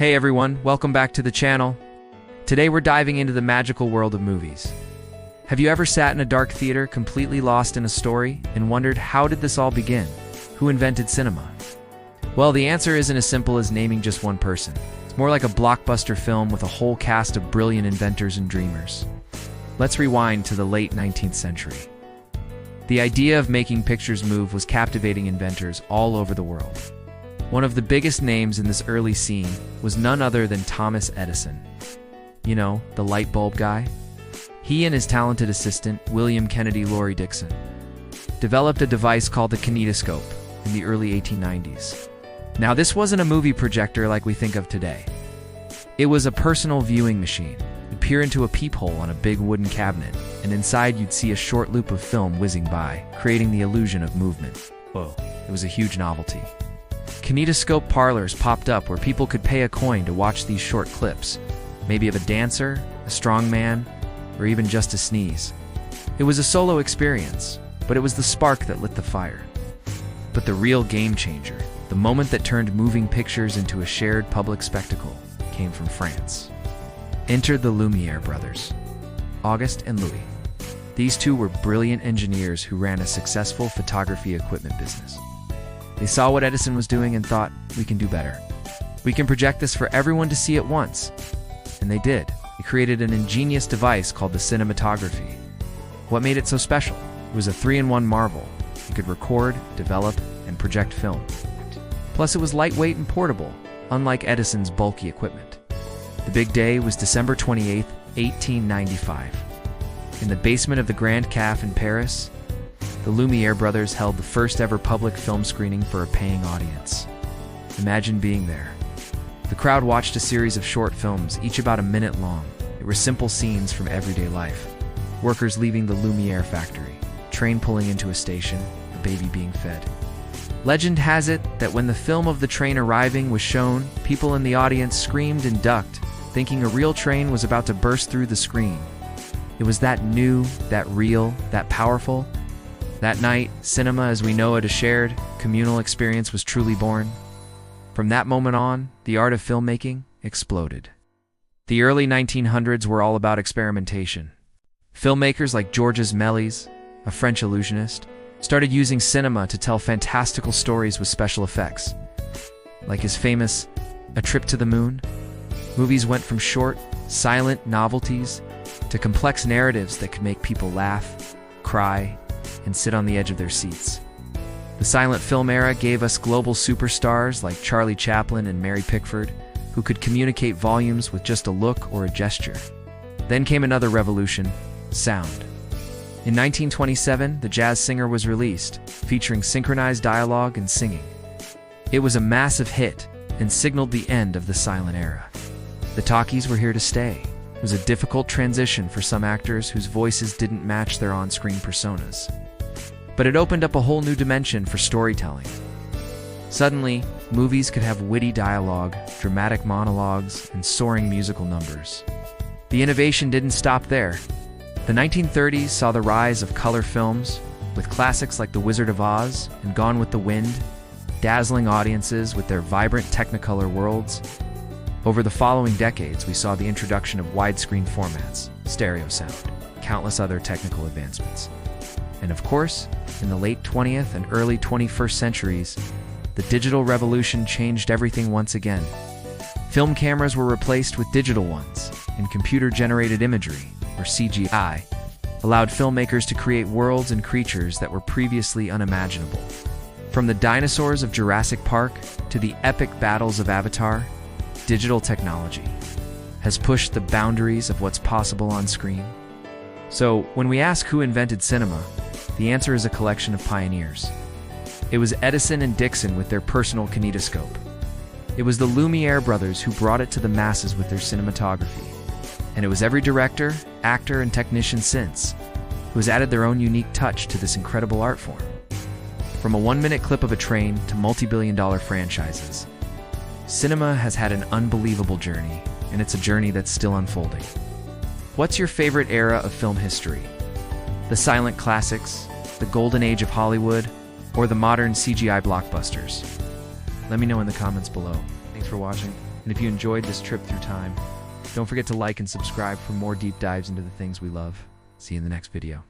Hey everyone, welcome back to the channel. Today we're diving into the magical world of movies. Have you ever sat in a dark theater completely lost in a story and wondered how did this all begin? Who invented cinema? Well, the answer isn't as simple as naming just one person. It's more like a blockbuster film with a whole cast of brilliant inventors and dreamers. Let's rewind to the late 19th century. The idea of making pictures move was captivating inventors all over the world. One of the biggest names in this early scene was none other than Thomas Edison. You know, the light bulb guy? He and his talented assistant, William Kennedy Laurie Dixon, developed a device called the kinetoscope in the early 1890s. Now, this wasn't a movie projector like we think of today. It was a personal viewing machine. You'd peer into a peephole on a big wooden cabinet, and inside you'd see a short loop of film whizzing by, creating the illusion of movement. Whoa, it was a huge novelty. Kinetoscope parlors popped up where people could pay a coin to watch these short clips, maybe of a dancer, a strong man, or even just a sneeze. It was a solo experience, but it was the spark that lit the fire. But the real game changer, the moment that turned moving pictures into a shared public spectacle, came from France. Enter the Lumière brothers, Auguste and Louis. These two were brilliant engineers who ran a successful photography equipment business. They saw what Edison was doing and thought, we can do better. We can project this for everyone to see at once. And they did. They created an ingenious device called the cinematography. What made it so special? It was a 3-in-1 marvel. It could record, develop, and project film. Plus, it was lightweight and portable, unlike Edison's bulky equipment. The big day was December 28, 1895. In the basement of the Grand Café in Paris, the Lumière brothers held the first ever public film screening for a paying audience. Imagine being there. The crowd watched a series of short films, each about a minute long. They were simple scenes from everyday life. Workers leaving the Lumière factory, train pulling into a station, a baby being fed. Legend has it that when the film of the train arriving was shown, people in the audience screamed and ducked, thinking a real train was about to burst through the screen. It was that new, that real, that powerful. That night, cinema as we know it, a shared, communal experience, was truly born. From that moment on, the art of filmmaking exploded. The early 1900s were all about experimentation. Filmmakers like Georges Méliès, a French illusionist, started using cinema to tell fantastical stories with special effects. Like his famous A Trip to the Moon, movies went from short, silent novelties to complex narratives that could make people laugh, cry, and sit on the edge of their seats. The silent film era gave us global superstars like Charlie Chaplin and Mary Pickford, who could communicate volumes with just a look or a gesture. Then came another revolution, sound. In 1927, The Jazz Singer was released, featuring synchronized dialogue and singing. It was a massive hit and signaled the end of the silent era. The talkies were here to stay. It was a difficult transition for some actors whose voices didn't match their on-screen personas. But it opened up a whole new dimension for storytelling. Suddenly, movies could have witty dialogue, dramatic monologues, and soaring musical numbers. The innovation didn't stop there. The 1930s saw the rise of color films, with classics like The Wizard of Oz and Gone with the Wind, dazzling audiences with their vibrant Technicolor worlds. Over the following decades, we saw the introduction of widescreen formats, stereo sound, countless other technical advancements. And of course, in the late 20th and early 21st centuries, the digital revolution changed everything once again. Film cameras were replaced with digital ones, and computer-generated imagery, or CGI, allowed filmmakers to create worlds and creatures that were previously unimaginable. From the dinosaurs of Jurassic Park to the epic battles of Avatar, digital technology has pushed the boundaries of what's possible on screen. So, when we ask who invented cinema, the answer is a collection of pioneers. It was Edison and Dixon with their personal kinetoscope. It was the Lumière brothers who brought it to the masses with their cinematography. And it was every director, actor, and technician since who has added their own unique touch to this incredible art form. From a 1-minute clip of a train to multi-billion-dollar franchises, cinema has had an unbelievable journey, and it's a journey that's still unfolding. What's your favorite era of film history? The silent classics, the golden age of Hollywood, or the modern CGI blockbusters? Let me know in the comments below. Thanks for watching. And if you enjoyed this trip through time, don't forget to like and subscribe for more deep dives into the things we love. See you in the next video.